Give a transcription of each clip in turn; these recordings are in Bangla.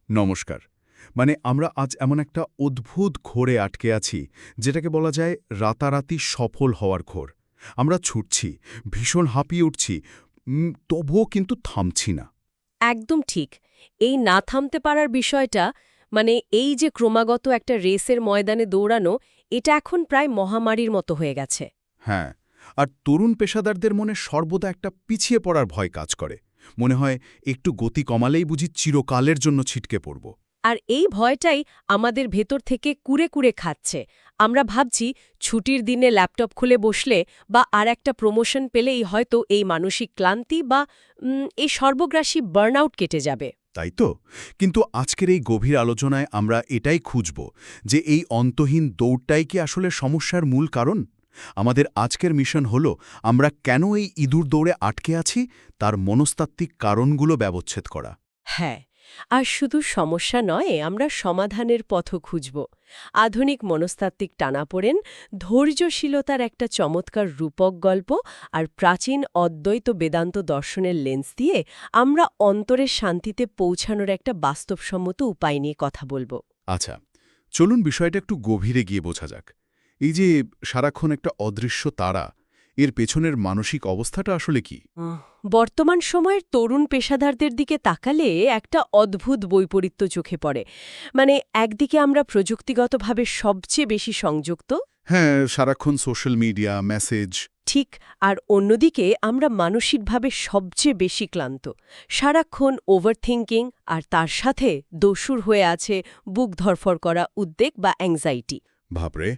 নমস্কার। আমরা আজ এমন একটা অদ্ভুত ঘোরে আটকে আছি, যেটাকে বলা যায় রাতারাতি সফল হওয়ার ঘোর। আমরা ছুটছি, ভীষণ হাঁপিয়ে উঠছি, তবুও কিন্তু থামছি না। একদম ঠিক। এই না থামতে পারার বিষয়টা এই যে ক্রমাগত একটা রেসের ময়দানে দৌড়ানো, এটা এখন প্রায় মহামারীর মতো হয়ে গেছে। হ্যাঁ, আর তরুণ পেশাদারদের মনে সর্বদা একটা পিছিয়ে পড়ার ভয় কাজ করে। মনে হয় একটু গতি কমালেই বুঝি চিরকালের জন্য ছিটকে পড়ব। আর এই ভয়টাই আমাদের ভেতর থেকে কুরে কুরে খাচ্ছে। আমরা ভাবছি ছুটির দিনে ল্যাপটপ খুলে বসলে বা আর একটা প্রমোশন পেলেই হয়তো এই মানসিক ক্লান্তি বা এই সর্বগ্রাসী বার্নআউট কেটে যাবে। তাই তো? কিন্তু আজকের এই গভীর আলোচনায় আমরা এটাই খুঁজব যে এই অন্তহীন দৌড়টাই কি আসলে সমস্যার মূল কারণ? আমাদের আজকের মিশন হল আমরা কেন এই ইঁদুর দৌড়ে আটকে আছি তার মনস্তাত্ত্বিক কারণগুলো ব্যবচ্ছেদ করা। হ্যাঁ, আর শুধু সমস্যা নয়, আমরা সমাধানের পথও খুঁজব। আধুনিক মনস্তাত্ত্বিক টানাপোড়েন, ধৈর্যশীলতার একটা চমৎকার রূপক গল্প আর প্রাচীন অদ্বৈত বেদান্ত দর্শনের লেন্স দিয়ে আমরা অন্তরের শান্তিতে পৌঁছানোর একটা বাস্তবসম্মত উপায় নিয়ে কথা বলবো। আচ্ছা, চলুন বিষয়টা একটু গভীরে গিয়ে বোঝা যাক। এই যে সারাক্ষণ একটা অদৃশ্য তারা, এর পেছনের মানসিক অবস্থাটা আসলে কি? বর্তমান সময়ের তরুণ পেশাদারদের দিকে তাকালে একটা অদ্ভুত বৈপরীত্য চোখে পড়ে। একদিকে আমরা প্রযুক্তিগতভাবে সবচেয়ে বেশি সংযুক্ত, হ্যাঁ, সারাক্ষণ সোশ্যাল মিডিয়া, মেসেজ। ঠিক, আর অন্যদিকে আমরা মানসিকভাবে সবচেয়ে বেশি ক্লান্ত। সারাক্ষণ ওভারথিংকিং, আর তার সাথে দস্যুর হয়ে আছে বুক ধরফর করা উদ্বেগ বা অ্যাংজাইটি। ভাবরে,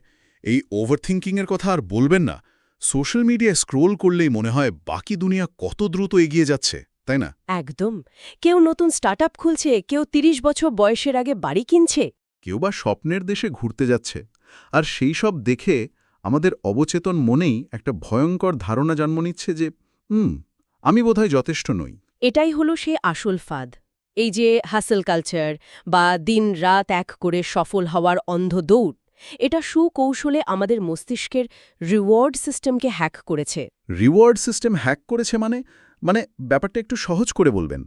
এই ওভারথিংকিংয়ের কথা আর বলবেন না। সোশ্যাল মিডিয়ায় স্ক্রোল করলেই মনে হয় বাকি দুনিয়া কত দ্রুত এগিয়ে যাচ্ছে, তাই না? একদম। কেউ নতুন স্টার্টআপ খুলছে, কেউ ৩০ বছর বয়সের আগে বাড়ি কিনছে। কেউ বা স্বপ্নের দেশে ঘুরতে যাচ্ছে। আর সেই সব দেখে আমাদের অবচেতন মনেই একটা ভয়ঙ্কর ধারণা জন্ম নিচ্ছে যে আমি বোধহয় যথেষ্ট নই। এটাই হলো সে আসল ফাঁদ। এই যে হাসেল কালচার বা দিন রাত এক করে সফল হওয়ার অন্ধ দৌড়, এটা সুকৌশলে আমাদের মস্তিষ্কের রিওয়ার্ড সিস্টেমকে হ্যাক করেছে। রিওয়ার্ড সিস্টেম হ্যাক করেছে মানে ব্যাপারটা একটু সহজ করে বলবেন।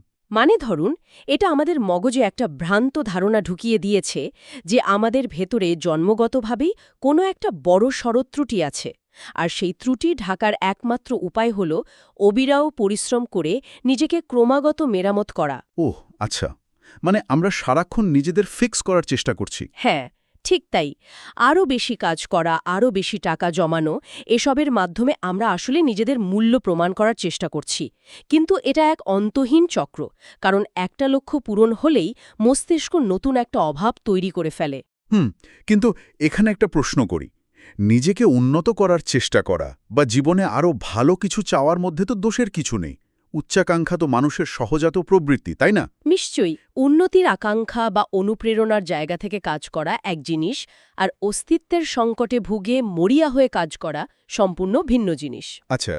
ধরুন, এটা আমাদের মগজে একটা ভ্রান্ত ধারণা ঢুকিয়ে দিয়েছে যে আমাদের ভেতরে জন্মগতভাবেই কোনো একটা বড় ত্রুটি আছে, আর সেই ত্রুটি ঢাকার একমাত্র উপায় হল অবিরাও পরিশ্রম করে নিজেকে ক্রমাগত মেরামত করা। ওহ আচ্ছা, আমরা সারাক্ষণ নিজেদের ফিক্স করার চেষ্টা করছি। হ্যাঁ, ঠিক তাই। আরও বেশি কাজ করা, আরও বেশি টাকা জমানো, এসবের মাধ্যমে আমরা আসলে নিজেদের মূল্য প্রমাণ করার চেষ্টা করছি। কিন্তু এটা এক অন্তহীন চক্র, কারণ একটা লক্ষ্য পূরণ হলেই মস্তিষ্ক নতুন একটা অভাব তৈরি করে ফেলে। কিন্তু এখানে একটা প্রশ্ন করি। নিজেকে উন্নত করার চেষ্টা করা বা জীবনে আরও ভালো কিছু চাওয়ার মধ্যে তো দোষের কিছু নেই। উচ্চাকাঙ্ক্ষা তো মানুষের সহজাত প্রবৃত্তি, তাই না? নিশ্চয়ই, উন্নতির আকাঙ্ক্ষা বা অনুপ্রেরণার জায়গা থেকে কাজ করা এক জিনিস, আর অস্তিত্বের সংকটে ভুগে মরিয়া হয়ে কাজ করা সম্পূর্ণ ভিন্ন জিনিস। আচ্ছা,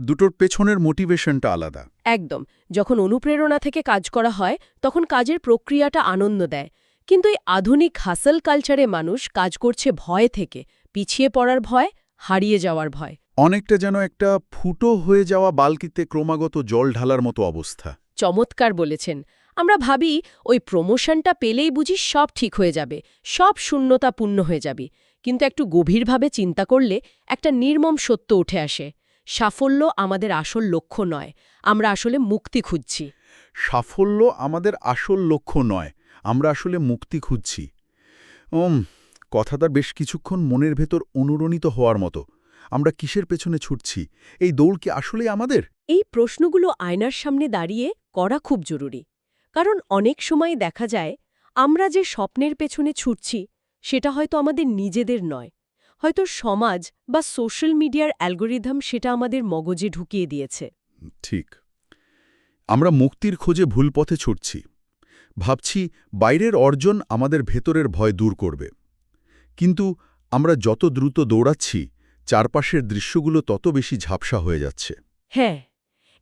দুটোর পেছনের মোটিভেশনটা আলাদা। একদম। যখন অনুপ্রেরণা থেকে কাজ করা হয় তখন কাজের প্রক্রিয়াটা আনন্দ দেয়, কিন্তু এই আধুনিক হাসল কালচারে মানুষ কাজ করছে ভয় থেকে, পিছিয়ে পড়ার ভয়, হারিয়ে যাওয়ার ভয়। অনেকটা যেন একটা ফুটো হয়ে যাওয়া বালতিতে ক্রমাগত জল ঢালার মতো অবস্থা। চমৎকার বলেছেন। আমরা ভাবি ওই প্রমোশনটা পেলেই বুঝি সব ঠিক হয়ে যাবে, সব শূন্যতা পূর্ণ হয়ে যাবে। কিন্তু একটু গভীরভাবে চিন্তা করলে একটা নির্মম সত্য উঠে আসে। সাফল্য আমাদের আসল লক্ষ্য নয়, আমরা আসলে মুক্তি খুঁজছি। সাফল্য আমাদের আসল লক্ষ্য নয়, আমরা আসলে মুক্তি খুঁজছি। কথাটা বেশ কিছুক্ষণ মনের ভেতর অনুরণিত হওয়ার মতো। আমরা কিসের পেছনে ছুটছি? এই দৌড় কি আসলেই আমাদের? এই প্রশ্নগুলো আয়নার সামনে দাঁড়িয়ে করা খুব জরুরি। কারণ অনেক সময় দেখা যায় আমরা যে স্বপ্নের পেছনে ছুটছি সেটা হয়তো আমাদের নিজেদের নয়, হয়তো সমাজ বা সোশ্যাল মিডিয়ার অ্যালগোরিদম সেটা আমাদের মগজে ঢুকিয়ে দিয়েছে। ঠিক। আমরা মুক্তির খোঁজে ভুল পথে ছুটছি। ভাবছি বাইরের অর্জন আমাদের ভেতরের ভয় দূর করবে। কিন্তু আমরা যত দ্রুত দৌড়াচ্ছি, চারপাশের দৃশ্যগুলো তত বেশি ঝাপসা হয়ে যাচ্ছে। হ্যাঁ,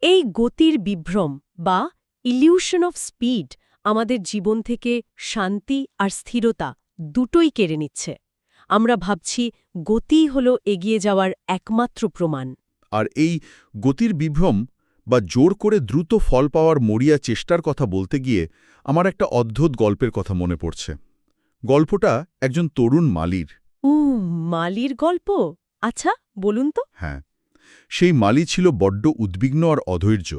এই গতির বিভ্রম বা ইলিউশন অফ স্পিড আমাদের জীবন থেকে শান্তি আর স্থিরতা দুটোই কেড়ে নিচ্ছে। আমরা ভাবছি গতিই হল এগিয়ে যাওয়ার একমাত্র প্রমাণ। আর এই গতির বিভ্রম বা জোর করে দ্রুত ফল পাওয়ার মরিয়া চেষ্টার কথা বলতে গিয়ে আমার একটা অদ্ভুত গল্পের কথা মনে পড়ছে। গল্পটা একজন তরুণ মালির। মালির গল্প? আচ্ছা, বলুন তো। হ্যাঁ, সেই মালি ছিল বড্ড উদ্বিগ্ন আর অধৈর্য।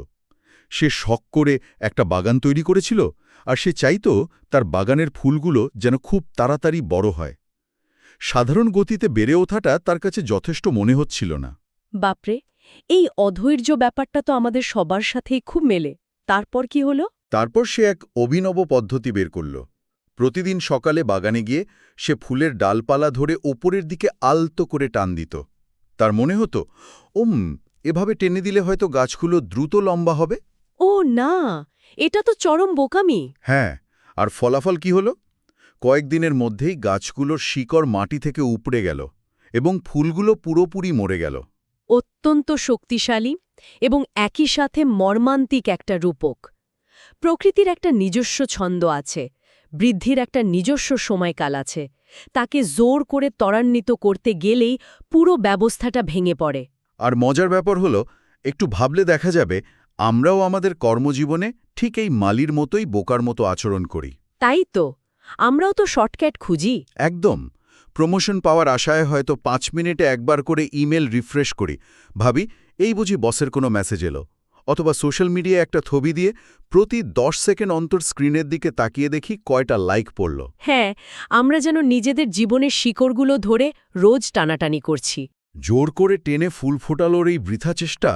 সে শখ করে একটা বাগান তৈরি করেছিল, আর সে চাইতো তার বাগানের ফুলগুলো যেন খুব তাড়াতাড়ি বড় হয়। সাধারণ গতিতে বেড়ে ওঠাটা তার কাছে যথেষ্ট মনে হচ্ছিল না। বাপরে, এই অধৈর্য ব্যাপারটা তো আমাদের সবার সাথেই খুব মেলে। তারপর কি হলো? তারপর সে এক অভিনব পদ্ধতি বের করল। প্রতিদিন সকালে বাগানে গিয়ে সে ফুলের ডালপালা ধরে ওপরের দিকে আলতো করে টান দিত। তার মনে হতো, এভাবে টেনে দিলে হয়তো গাছগুলো দ্রুত লম্বা হবে। ও না, এটা তো চরম বোকামি। হ্যাঁ, আর ফলাফল কি হলো? কয়েকদিনের মধ্যেই গাছগুলোর শিকড় মাটি থেকে উপড়ে গেল এবং ফুলগুলো পুরোপুরি মরে গেল। অত্যন্ত শক্তিশালী এবং একই সাথে মর্মান্তিক একটা রূপক। প্রকৃতির একটা নিজস্ব ছন্দ আছে, বৃদ্ধির একটা নিজস্ব সময়কাল আছে। তাকে জোর করে ত্বরান্বিত করতে গেলেই পুরো ব্যবস্থাটা ভেঙে পড়ে। আর মজার ব্যাপার হলো, একটু ভাবলে দেখা যাবে আমরাও আমাদের কর্মজীবনে ঠিক এই মালির মতোই বোকার মতো আচরণ করি। তাই তো, আমরাও তো শর্টকাট খুঁজি। একদম। প্রমোশন পাওয়ার আশায় হয়তো 5 মিনিটে একবার করে ইমেল রিফ্রেশ করি, ভাবি এই বুঝি বসের কোনো মেসেজ এলো। অথবা সোশ্যাল মিডিয়ায় একটা ছবি দিয়ে প্রতি 10 সেকেন্ড অন্তর স্ক্রিনের দিকে তাকিয়ে দেখি কয়টা লাইক পড়ল। হ্যাঁ, আমরা যেন নিজেদের জীবনের শিকড়গুলো ধরে রোজ টানাটানি করছি। জোর করে টেনে ফুল ফোটালোর এই বৃথা চেষ্টা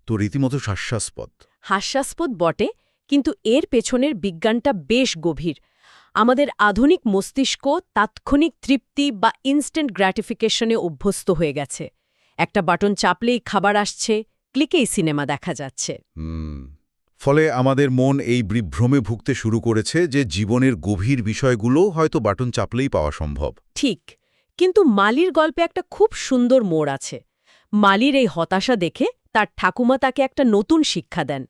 তো রীতিমতো হাস্যাস্পদ। হাস্যাস্পদ বটে, কিন্তু এর পেছনের বিজ্ঞানটা বেশ গভীর। আমাদের আধুনিক মস্তিষ্ক তাৎক্ষণিক তৃপ্তি বা ইনস্ট্যান্ট গ্র্যাটিফিকেশনে অভ্যস্ত হয়ে গেছে। একটা বাটন চাপলেই খাবার আসছে, ক্লিকেই সিনেমা দেখা যাচ্ছে। ফলে আমাদের মন এই বিভ্রমে ভুগতে শুরু করেছে যে জীবনের গভীর বিষয়গুলো হয়তো বাটন চাপলেই পাওয়া সম্ভব। ঠিক, কিন্তু মালির গল্পে একটা খুব সুন্দর মোড় আছে। মালির এই হতাশা দেখে তার ঠাকুমা তাকে একটা নতুন শিক্ষা দেন।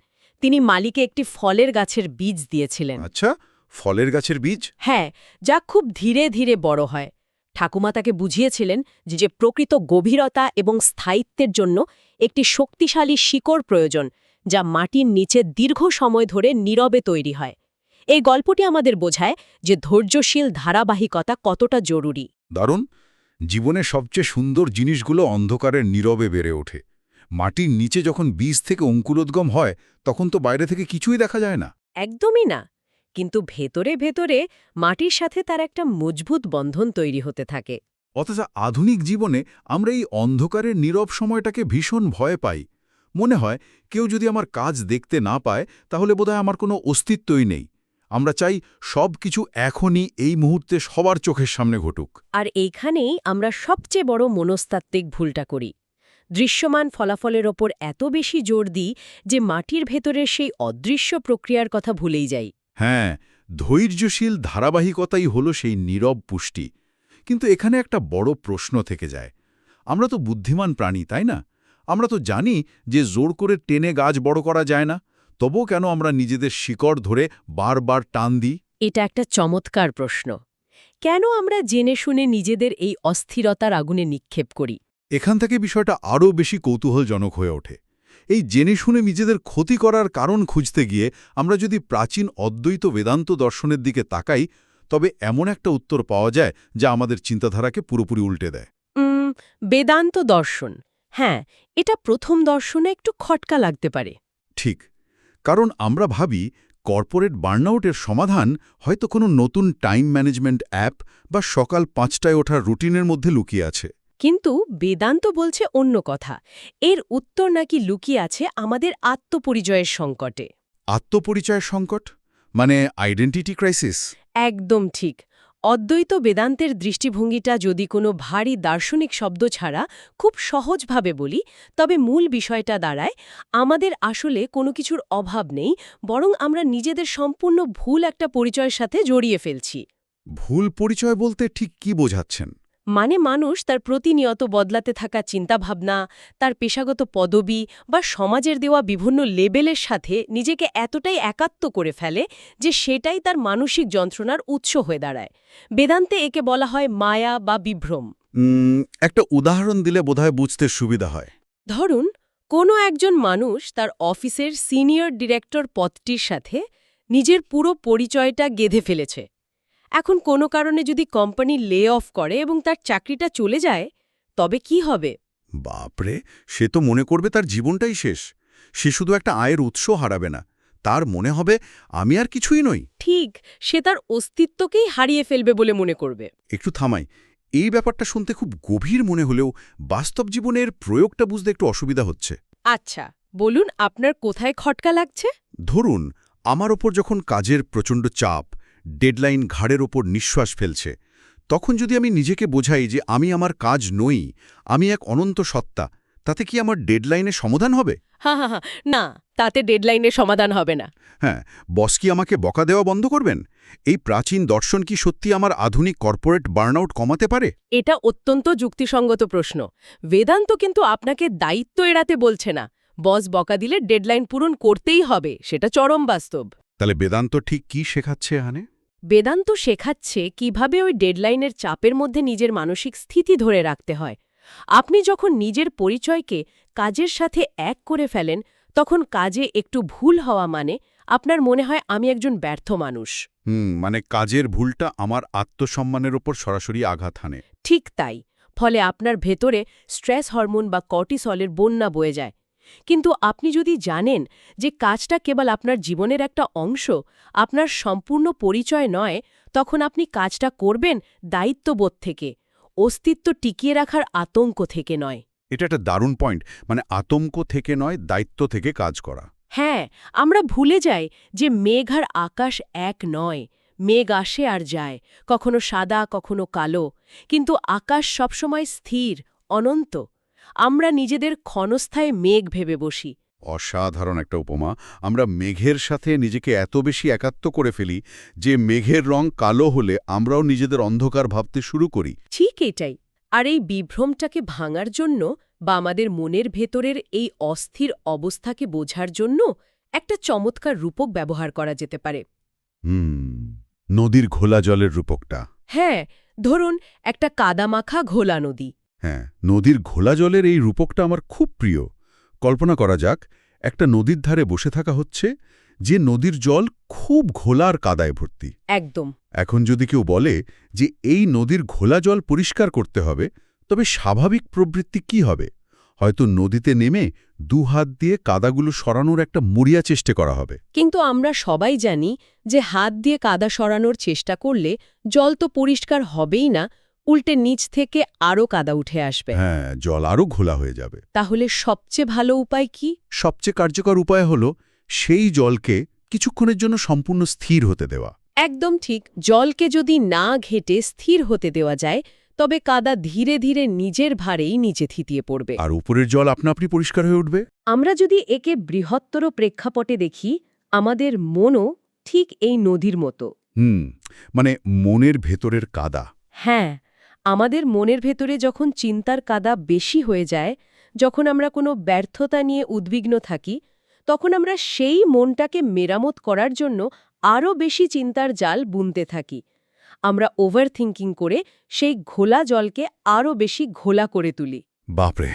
তিনি মালিকে একটি ফলের গাছের বীজ দিয়েছিলেন। আচ্ছা, ফলের গাছের বীজ? হ্যাঁ, যা খুব ধীরে ধীরে বড় হয়। ঠাকুমা তাকে বুঝিয়েছিলেন যে প্রকৃত গভীরতা এবং স্থায়িত্বের জন্য একটি শক্তিশালী শিকড় প্রয়োজন, যা মাটির নিচে দীর্ঘ সময় ধরে নীরবে তৈরি হয়। এই গল্পটি আমাদের বোঝায় যে ধৈর্যশীল ধারাবাহিকতা কতটা জরুরি। দারুণ। জীবনের সবচেয়ে সুন্দর জিনিসগুলো অন্ধকারের নীরবে বেড়ে ওঠে। মাটির নিচে যখন বীজ থেকে অঙ্কুরোদ্গম হয়, তখন তো বাইরে থেকে কিছুই দেখা যায় না। একদমই না, কিন্তু ভেতরে ভেতরে মাটির সাথে তার একটা মজবুত বন্ধন তৈরি হতে থাকে। অথচ আধুনিক জীবনে আমরা এই অন্ধকারের নীরব সময়টাকে ভীষণ ভয় পাই। মনে হয় কেউ যদি আমার কাজ দেখতে না পায়, তাহলে বোধহয় আমার কোনো অস্তিত্বই নেই। আমরা চাই সব কিছু এখনই এই মুহূর্তে সবার চোখের সামনে ঘটুক। আর এইখানেই আমরা সবচেয়ে বড় মনস্তাত্ত্বিক ভুলটা করি। দৃশ্যমান ফলাফলের ওপর এত বেশি জোর দিই যে মাটির ভেতরের সেই অদৃশ্য প্রক্রিয়ার কথা ভুলেই যাই। হ্যাঁ, ধৈর্যশীল ধারাবাহিকতাই হলো সেই নীরব পুষ্টি। কিন্তু এখানে একটা বড় প্রশ্ন থেকে যায়। আমরা তো বুদ্ধিমান প্রাণী, তাই না? আমরা তো জানি যে জোর করে টেনে গাছ বড় করা যায় না। তবুও কেন আমরা নিজেদের শিকড় ধরে বারবার টান দিই? এটা একটা চমৎকার প্রশ্ন। কেন আমরা জেনে শুনে নিজেদের এই অস্থিরতার আগুনে নিক্ষেপ করি? এখান থেকে বিষয়টা আরও বেশি কৌতূহলজনক হয়ে ওঠে। এই জেনে শুনে নিজেদের ক্ষতি করার কারণ খুঁজতে গিয়ে আমরা যদি প্রাচীন অদ্বৈত বেদান্ত দর্শনের দিকে তাকাই, তবে এমন একটা উত্তর পাওয়া যায় যা আমাদের চিন্তাধারাকে পুরোপুরি উল্টে দেয়। বেদান্ত দর্শন। হ্যাঁ, এটা প্রথম দর্শনে একটু খটকা লাগতে পারে। ঠিক, কারণ আমরা ভাবি কর্পোরেট বার্নআউটের সমাধান হয়তো কোনো নতুন টাইম ম্যানেজমেন্ট অ্যাপ বা সকাল 5টায় ওঠার রুটিনের মধ্যে লুকিয়ে আছে। কিন্তু বেদান্ত বলছে অন্য কথা। এর উত্তর নাকি লুকিয়ে আছে আমাদের আত্মপরিচয়ের সংকটে। আত্মপরিচয়ের সংকট? মানে আইডেন্টিটি ক্রাইসিস? একদম ঠিক। অদ্বৈত বেদান্তের দৃষ্টিভঙ্গিটা যদি কোনো ভারী দার্শনিক শব্দ ছাড়া খুব সহজভাবে বলি, তবে মূল বিষয়টা দাঁড়ায় আমাদের আসলে কোনো কিছুর অভাব নেই, বরং আমরা নিজেদের সম্পূর্ণ ভুল একটা পরিচয়ের সাথে জড়িয়ে ফেলছি। ভুল পরিচয় বলতে ঠিক কি বোঝাচ্ছেন? মানে মানুষ তার প্রতিনিয়ত বদলাতে থাকা চিন্তাভাবনা, তার পেশাগত পদবি বা সমাজের দেওয়া বিভিন্ন লেবেলের সাথে নিজেকে এতটাই একাত্ম করে ফেলে যে সেটাই তার মানসিক যন্ত্রণার উৎস হয়ে দাঁড়ায়। বেদান্তে একে বলা হয় মায়া বা বিভ্রম। একটা উদাহরণ দিলে বোধহয় বুঝতে সুবিধা হয়। ধরুন, কোনো একজন মানুষ তার অফিসের সিনিয়র ডিরেক্টর পদটির সাথে নিজের পুরো পরিচয়টা গেঁথে ফেলেছে। এখন কোনো কারণে যদি কোম্পানি লে অফ করে এবং তার চাকরিটা চলে যায়, তবে কি হবে? বাপরে, সে তো মনে করবে তার জীবনটাই শেষ। সে শুধু একটা আয়ের উৎস হারাবে না, তার মনে হবে আমি আর কিছুই নই। ঠিক, সে তার অস্তিত্বকেই হারিয়ে ফেলবে বলে মনে করবে। একটু থামাই, এই ব্যাপারটা শুনতে খুব গভীর মনে হলেও বাস্তব জীবনের প্রয়োগটা বুঝতে একটু অসুবিধা হচ্ছে। আচ্ছা, বলুন আপনার কোথায় খটকা লাগছে? ধরুন, আমার ওপর যখন কাজের প্রচণ্ড চাপ, ডেডলাইন ঘাড়ের ওপর নিঃশ্বাস ফেলছে, তখন যদি আমি নিজেকে বোঝাই যে আমি আমার কাজ নই, আমি এক অনন্ত সত্তা, তাতে কি আমার ডেডলাইনে সমাধান হবে? হা, না, তাতে ডেডলাইনের সমাধান হবে না। হ্যাঁ, বস কি আমাকে বকা দেওয়া বন্ধ করবেন? এই প্রাচীন দর্শন কি সত্যি আমার আধুনিক কর্পোরেট বার্নআউট কমাতে পারে? এটা অত্যন্ত যুক্তিসঙ্গত প্রশ্ন। বেদান্ত কিন্তু আপনাকে দায়িত্ব এড়াতে বলছে না। বস বকা দিলে ডেডলাইন পূরণ করতেই হবে, সেটা চরম বাস্তব। তাহলে বেদান্ত ঠিক কি শেখাচ্ছে এখানে? বেদান্ত শেখাচ্ছে কিভাবে ওই ডেডলাইনের চাপের মধ্যে নিজের মানসিক স্থিতি ধরে রাখতে হয়। আপনি যখন নিজের পরিচয়কে কাজের সাথে এক করে ফেলেন, তখন কাজে একটু ভুল হওয়া মানে আপনার মনে হয় আমি একজন ব্যর্থ মানুষ। মানে কাজের ভুলটা আমার আত্মসম্মানের ওপর সরাসরি আঘাত হানে। ঠিক তাই। ফলে আপনার ভেতরে স্ট্রেস হরমোন বা কর্টিসলের বন্যা বয়ে যায়। কিন্তু আপনি যদি জানেন যে কাজটা কেবল আপনার জীবনের একটা অংশ, আপনার সম্পূর্ণ পরিচয় নয়, তখন আপনি কাজটা করবেন দায়িত্ববোধ থেকে, অস্তিত্ব টিকিয়ে রাখার আতঙ্ক থেকে নয়। এটা একটা দারুণ পয়েন্ট, মানে আতঙ্ক থেকে নয়, দায়িত্ব থেকে কাজ করা। হ্যাঁ, আমরা ভুলে যাই যে মেঘ আর আকাশ এক নয়। মেঘ আসে আর যায়, কখনো সাদা কখনো কালো, কিন্তু আকাশ সবসময় স্থির, অনন্ত। আমরা নিজেদের ক্ষণস্থায়ী মেঘ ভেবে বসি। অসাধারণ একটা উপমা। আমরা মেঘের সাথে নিজেকে এত বেশি একাত্ম করে ফেলি যে মেঘের রং কালো হলে আমরাও নিজেদের অন্ধকার ভাবতে শুরু করি। ঠিক এটাই। আর এই বিভ্রমটাকে ভাঙার জন্য বা আমাদের মনের ভেতরের এই অস্থির অবস্থাকে বোঝার জন্য একটা চমৎকার রূপক ব্যবহার করা যেতে পারে। নদীর ঘোলা জলের রূপকটা। হ্যাঁ, ধরুন একটা কাদামাখা ঘোলা নদী। হ্যাঁ, নদীর ঘোলা জলের এই রূপকটা আমার খুব প্রিয়। কল্পনা করা যাক, একটা নদীর ধারে বসে থাকা হচ্ছে, যে নদীর জল খুব ঘোলা আর কাদায় ভর্তি। একদম। এখন যদি কেউ বলে যে এই নদীর ঘোলা জল পরিষ্কার করতে হবে, তবে স্বাভাবিক প্রবৃত্তি কি হবে? হয়তো নদীতে নেমে দুহাত দিয়ে কাদাগুলো সরানোর একটা মরিয়া চেষ্টা করা হবে। কিন্তু আমরা সবাই জানি যে হাত দিয়ে কাদা সরানোর চেষ্টা করলে জল তো পরিষ্কার হবেই না, উল্টে নিচ থেকে আরও কাদা উঠে আসবে। হ্যাঁ, জল আরও ঘোলা হয়ে যাবে। তাহলে সবচেয়ে ভালো উপায় কি? সবচেয়ে কার্যকর উপায় হল সেই জলকে কিছুক্ষণের জন্য সম্পূর্ণ স্থির হতে দেওয়া। একদম ঠিক। জলকে যদি না ঘেটে স্থির হতে দেওয়া যায়, তবে কাদা ধীরে ধীরে নিজের ভারেই নিচে থিতিয়ে পড়বে, আর উপরের জল আপনা আপনি পরিষ্কার হয়ে উঠবে। আমরা যদি একে বৃহত্তর প্রেক্ষাপটে দেখি, আমাদের মনও ঠিক এই নদীর মতো। মানে মনের ভেতরের কাদা। হ্যাঁ, আমাদের মনের ভেতরে যখন চিন্তার কাদা বেশি হয়ে যায়, যখন আমরা কোনো ব্যর্থতা নিয়ে উদ্বিগ্ন থাকি, তখন আমরা সেই মনটাকে মেরামত করার জন্য আরও বেশি চিন্তার জাল বুনতে থাকি। আমরা ওভার থিঙ্কিং করে সেই ঘোলা জলকে আরও বেশি ঘোলা করে তুলি। বাপরে,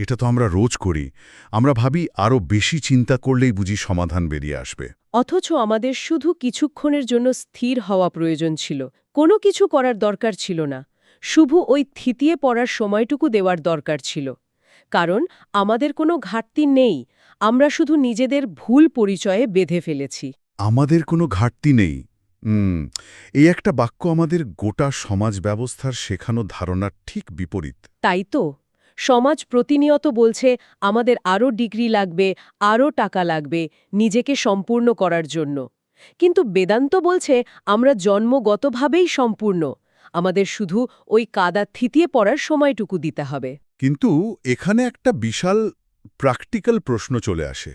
এটা তো আমরা রোজ করি। আমরা ভাবি আরও বেশি চিন্তা করলেই বুঝি সমাধান বেরিয়ে আসবে। অথচ আমাদের শুধু কিছুক্ষণের জন্য স্থির হওয়া প্রয়োজন ছিল। কোনো কিছু করার দরকার ছিল না, শুধু ওই থিতিয়ে পড়ার সময়টুকু দেওয়ার দরকার ছিল। কারণ আমাদের কোনো ঘাটতি নেই, আমরা শুধু নিজেদের ভুল পরিচয়ে বেঁধে ফেলেছি। আমাদের কোনো ঘাটতি নেই। এই একটা বাক্য আমাদের গোটা সমাজ ব্যবস্থার শেখানো ধারণার ঠিক বিপরীত। তাই তো সমাজ প্রতিনিয়ত বলছে আমাদের আরও ডিগ্রি লাগবে, আরও টাকা লাগবে নিজেকে সম্পূর্ণ করার জন্য। কিন্তু বেদান্ত বলছে আমরা জন্মগতভাবেই সম্পূর্ণ, আমাদের শুধু ওই কাদা থিতিয়ে পড়ার সময়টুকু দিতে হবে। কিন্তু এখানে একটা বিশাল প্র্যাকটিক্যাল প্রশ্ন চলে আসে।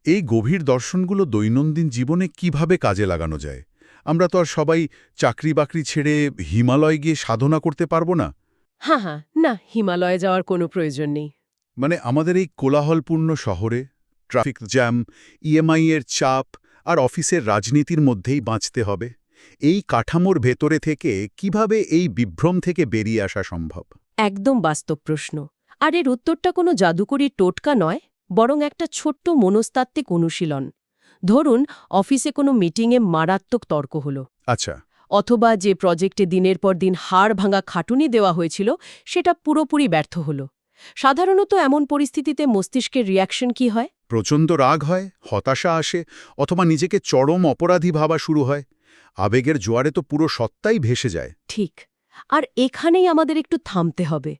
এই গভীর দর্শনগুলো দৈনন্দিন জীবনে কিভাবে কাজে লাগানো যায়? আমরা তো আর সবাই চাকরি বাকরি ছেড়ে হিমালয় গিয়ে সাধনা করতে পারবো না। হ্যাঁ, না, হিমালয়ে যাওয়ার কোনো প্রয়োজন নেই। মানে আমাদের এই কোলাহলপূর্ণ শহরে ট্রাফিক জ্যাম, ইএমআই এর চাপ আর অফিসের রাজনীতির মধ্যেই বাঁচতে হবে। এই কাঠামোর ভেতরে থেকে কিভাবে এই বিভ্রম থেকে বেরিয়ে আসা সম্ভব? একদম বাস্তব প্রশ্ন। আর এর উত্তরটা কোনো জাদুকরি টোটকা নয়, বরং একটা ছোট্ট মনস্তাত্ত্বিক অনুশীলন। ধরুন, অফিসে কোনো মিটিংয়ে মারাত্মক তর্ক হলো, আচ্ছা। অথবা যে প্রজেক্টে দিনের পর দিন হাড় ভাঙা খাটুনি দেওয়া হয়েছিল সেটা পুরোপুরি ব্যর্থ হলো। সাধারণত এমন পরিস্থিতিতে মস্তিষ্কের রিয়াকশন কি হয়? প্রচণ্ড রাগ হয়, হতাশা আসে, অথবা নিজেকে চরম অপরাধী ভাবা শুরু হয়। আবেগের জোয়ারে তো পুরো সত্তাই ভেসে যায়। ঠিক। আর এখানেই আমাদের একটু থামতে হবে।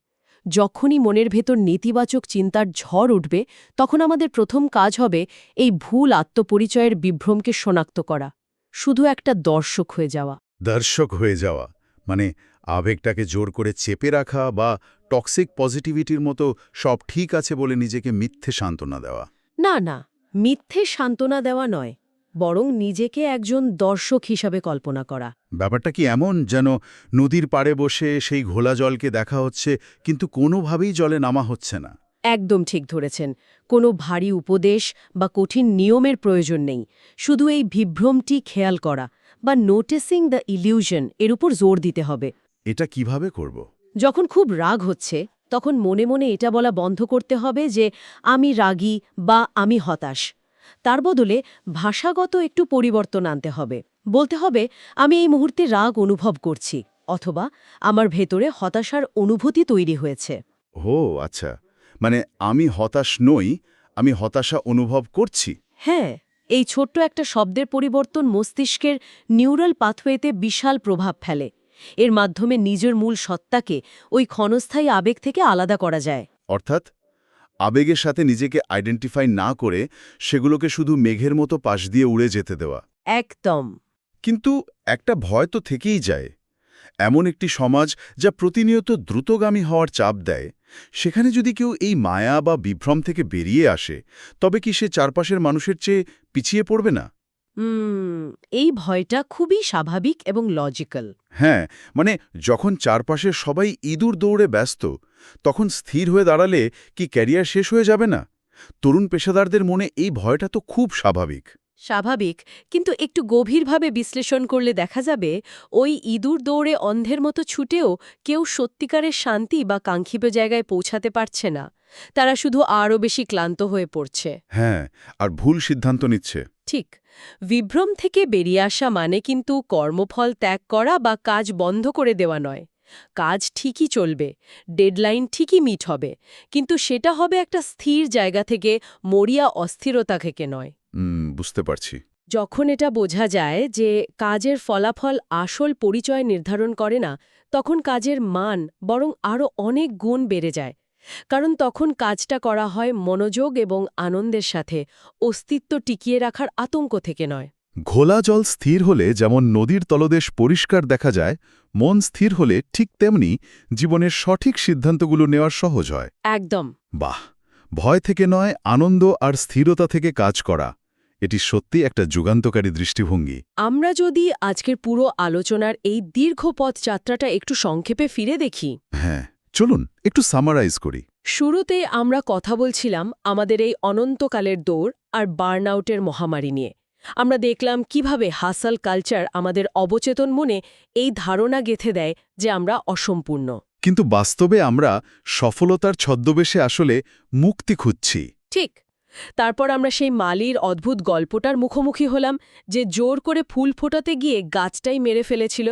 যখনই মনের ভেতর নেতিবাচক চিন্তার ঝড় উঠবে, তখন আমাদের প্রথম কাজ হবে এই ভুল আত্মপরিচয়ের বিভ্রমকে শনাক্ত করা, শুধু একটা দর্শক হয়ে যাওয়া। দর্শক হয়ে যাওয়া মানে আবেগটাকে জোর করে চেপে রাখা, বা টক্সিক পজিটিভিটির মতো সব ঠিক আছে বলে নিজেকে মিথ্যে সান্ত্বনা দেওয়া। না না, মিথ্যে সান্ত্বনা দেওয়া নয়, বরং নিজেকে একজন দর্শক হিসাবে কল্পনা করা। ব্যাপারটা কি এমন যেন নদীর পাড়ে বসে সেই ঘোলা জলকে দেখা হচ্ছে, কিন্তু কোনোভাবেই জলে নামা হচ্ছে না? একদম ঠিক ধরেছেন। কোনো ভারী উপদেশ বা কঠিন নিয়মের প্রয়োজন নেই, শুধু এই বিভ্রমটি খেয়াল করা বা নোটিসিং দ্য ইলিউশন এর উপর জোর দিতে হবে। এটা কিভাবে করব? যখন খুব রাগ হচ্ছে, তখন মনে মনে এটা বলা বন্ধ করতে হবে যে আমি রাগী বা আমি হতাশ। তার বদলে ভাষাগত একটু পরিবর্তন আনতে হবে। বলতে হবে, আমি এই মুহূর্তে রাগ অনুভব করছি, অথবা আমার ভেতরে হতাশার অনুভূতি তৈরি হয়েছে। ও আচ্ছা, মানে আমি হতাশ নই, আমি হতাশা অনুভব করছি। হ্যাঁ, এই ছোট্ট একটা শব্দের পরিবর্তন মস্তিষ্কের নিউরাল পাথওয়েতে বিশাল প্রভাব ফেলে। এর মাধ্যমে নিজের মূল সত্তাকে ওই ক্ষণস্থায়ী আবেগ থেকে আলাদা করা যায়। অর্থাৎ আবেগের সাথে নিজেকে আইডেন্টিফাই না করে সেগুলোকে শুধু মেঘের মতো পাশ দিয়ে উড়ে যেতে দেওয়া। একদম। কিন্তু একটা ভয় তো থেকেই যায়। এমন একটি সমাজ যা প্রতিনিয়ত দ্রুতগামী হওয়ার চাপ দেয়, সেখানে যদি কেউ এই মায়া বা বিভ্রম থেকে বেরিয়ে আসে, তবে কি সে চারপাশের মানুষের চেয়ে পিছিয়ে পড়বে না? এই ভয়টা খুবই স্বাভাবিক এবং লজিক্যাল। হ্যাঁ, মানে যখন চারপাশের সবাই ইঁদুর দৌড়ে ব্যস্ত, তখন স্থির হয়ে দাঁড়ালে কি ক্যারিয়ার শেষ হয়ে যাবে না? তরুণ পেশাদারদের মনে এই ভয়টা তো খুব স্বাভাবিক। স্বাভাবিক, কিন্তু একটু গভীরভাবে বিশ্লেষণ করলে দেখা যাবে ওই ইঁদুর দৌড়ে অন্ধের মতো ছুটেও কেউ সত্যিকারের শান্তি বা কাঙ্ক্ষিত জায়গায় পৌঁছাতে পারছে না। তারা শুধু আরও বেশি ক্লান্ত হয়ে পড়ছে। হ্যাঁ, আর ভুল সিদ্ধান্ত নিচ্ছে। ঠিক। বিভ্রম থেকে বেরিয়ে আসা মানে কিন্তু কর্মফল ত্যাগ করা বা কাজ বন্ধ করে দেওয়া নয়। কাজ ঠিকই চলবে, ডেডলাইন ঠিকই মিট হবে, কিন্তু সেটা হবে একটা স্থির জায়গা থেকে, মরিয়া অস্থিরতা থেকে নয়। বুঝতে পারছি। যখন এটা বোঝা যায় যে কাজের ফলাফল আসল পরিচয় নির্ধারণ করে না, তখন কাজের মান বরং আরও অনেক গুণ বেড়ে যায়। কারণ তখন কাজটা করা হয় মনোযোগ এবং আনন্দের সাথে, অস্তিত্ব টিকিয়ে রাখার আতঙ্ক থেকে নয়। ঘোলা জল স্থির হলে যেমন নদীর তলদেশ পরিষ্কার দেখা যায়, মন স্থির হলে ঠিক তেমনি জীবনের সঠিক সিদ্ধান্তগুলো নেওয়া সহজ হয়। একদম। বাহ! ভয় থেকে নয়, আনন্দ আর স্থিরতা থেকে কাজ করা, এটি সত্যি একটা যুগান্তকারী দৃষ্টিভঙ্গি। আমরা যদি আজকের পুরো আলোচনার এই দীর্ঘ পথ যাত্রাটা একটু সংক্ষেপে ফিরে দেখি। হ্যাঁ, চলুন একটু সামারাইজ করি। শুরুতে আমরা কথা বলছিলাম আমাদের এই অনন্তকালের দৌড় আর বার্নআউটের মহামারী নিয়ে। আমরা দেখলাম কিভাবে হাসল কালচার আমাদের অবচেতন মনে এই ধারণা গেঁথে দেয় যে আমরা অসম্পূর্ণ। কিন্তু বাস্তবে আমরা সফলতার ছদ্মবেশে আসলে মুক্তি খুঁজছি। ঠিক। তারপর আমরা সেই মালির অদ্ভুত গল্পটার মুখোমুখি হলাম, যে জোর করে ফুল ফোটাতে গিয়ে গাছটাই মেরে ফেলেছিল।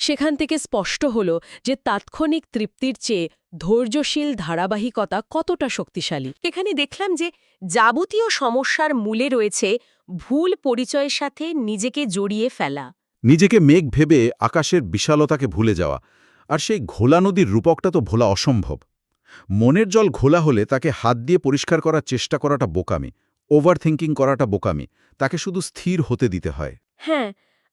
সেখান থেকে স্পষ্ট হলো যে তাৎক্ষণিক তৃপ্তির চেয়ে ধৈর্যশীল ধারাবাহিকতা কতটা শক্তিশালী। এখানে দেখলাম যে যাবতীয় সমস্যার মূলে রয়েছে ভুল পরিচয়ের সাথে নিজেকে জড়িয়ে ফেলা। নিজেকে মেঘ ভেবে আকাশের বিশালতাকে ভুলে যাওয়া, আর সেই ঘোলা নদীর রূপকটা তো ভোলা অসম্ভব। মনের জল ঘোলা হলে তাকে হাত দিয়ে পরিষ্কার করার চেষ্টা করাটা বোকামি, ওভার থিঙ্কিং করাটা বোকামি, তাকে শুধু স্থির হতে দিতে হয়। হ্যাঁ,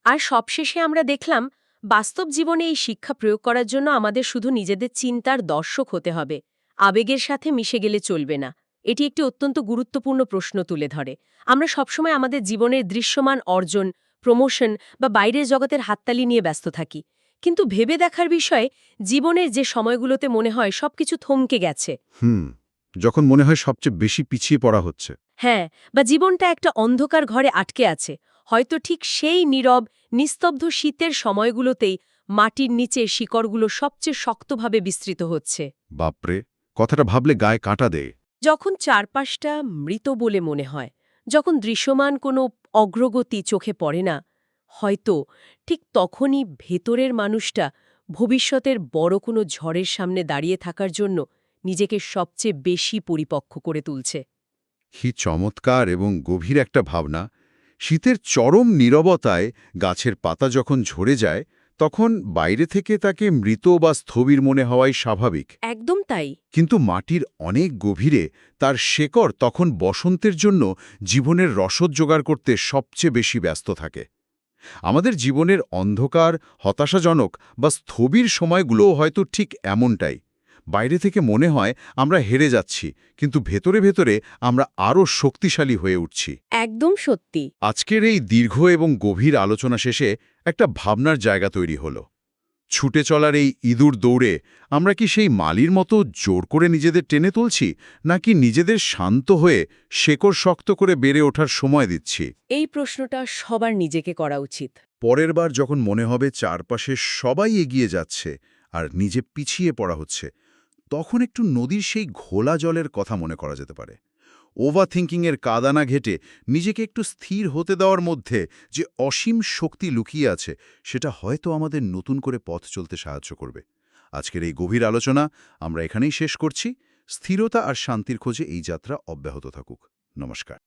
আর সবশেষে আমরা দেখলাম বাস্তব জীবনে এই শিক্ষা প্রয়োগ করার জন্য আমাদের শুধু নিজেদের চিন্তার দর্শক হতে হবে, আবেগের সাথে মিশে গেলে চলবে না। এটি একটি অত্যন্ত গুরুত্বপূর্ণ প্রশ্ন তুলে ধরে। আমরা সবসময় আমাদের জীবনের দৃশ্যমান অর্জন, প্রমোশন বা বাইরের জগতের হাততালি নিয়ে ব্যস্ত থাকি, কিন্তু ভেবে দেখার বিষয় জীবনের যে সময়গুলোতে মনে হয় সবকিছু থমকে গেছে। যখন মনে হয় সবচেয়ে বেশি পিছিয়ে পড়া হচ্ছে। হ্যাঁ, বা জীবনটা একটা অন্ধকার ঘরে আটকে আছে, হয়তো ঠিক সেই নীরব নিস্তব্ধ শীতের সময়গুলোতেই মাটির নিচে শিকড়গুলো সবচেয়ে শক্তভাবে বিস্তৃত হচ্ছে। বাপরে, কথাটা ভাবলে গায়ে কাঁটা দেয়। যখন চারপাশটা মৃত বলে মনে হয়, যখন দৃশ্যমান কোনো অগ্রগতি চোখে পড়ে না, হয়তো ঠিক তখনই ভেতরের মানুষটা ভবিষ্যতের বড় কোনো ঝড়ের সামনে দাঁড়িয়ে থাকার জন্য নিজেকে সবচেয়ে বেশি পরিপক্ক করে তুলছে। কি চমৎকার এবং গভীর একটা ভাবনা। শীতের চরম নীরবতায় গাছের পাতা যখন ঝরে যায়, তখন বাইরে থেকে তাকে মৃত বা স্থবির মনে হওয়াই স্বাভাবিক। একদম তাই। কিন্তু মাটির অনেক গভীরে তার শেকড় তখন বসন্তের জন্য জীবনের রসদ জোগাড় করতে সবচেয়ে বেশি ব্যস্ত থাকে। আমাদের জীবনের অন্ধকার, হতাশাজনক বা স্থবির সময়গুলোও হয়তো ঠিক এমনটাই। বাইরে থেকে মনে হয় আমরা হেরে যাচ্ছি, কিন্তু ভেতরে ভেতরে আমরা আরও শক্তিশালী হয়ে উঠছি। একদম সত্যি। আজকের এই দীর্ঘ এবং গভীর আলোচনা শেষে একটা ভাবনার জায়গা তৈরি হলো। ছুটে চলার এই ইঁদুর দৌড়ে আমরা কি সেই মালির মতো জোর করে নিজেদের টেনে তুলছি, নাকি নিজেদের শান্ত হয়ে শেকড় শক্ত করে বেড়ে ওঠার সময় দিচ্ছি? এই প্রশ্নটা সবার নিজেকে করা উচিত। পরের বার যখন মনে হবে চারপাশে সবাই এগিয়ে যাচ্ছে আর নিজে পিছিয়ে পড়া হচ্ছে, তখন একটু নদীর সেই ঘোলা জলের কথা মনে করা যেতে পারে। ওভারথিঙ্কিংয়ের কাদানা ঘেটে নিজেকে একটু স্থির হতে দেওয়ার মধ্যে যে অসীম শক্তি লুকিয়ে আছে, সেটা হয়তো আমাদের নতুন করে পথ চলতে সাহায্য করবে। আজকের এই গভীর আলোচনা আমরা এখানেই শেষ করছি। স্থিরতা আর শান্তির খোঁজে এই যাত্রা অব্যাহত থাকুক। নমস্কার।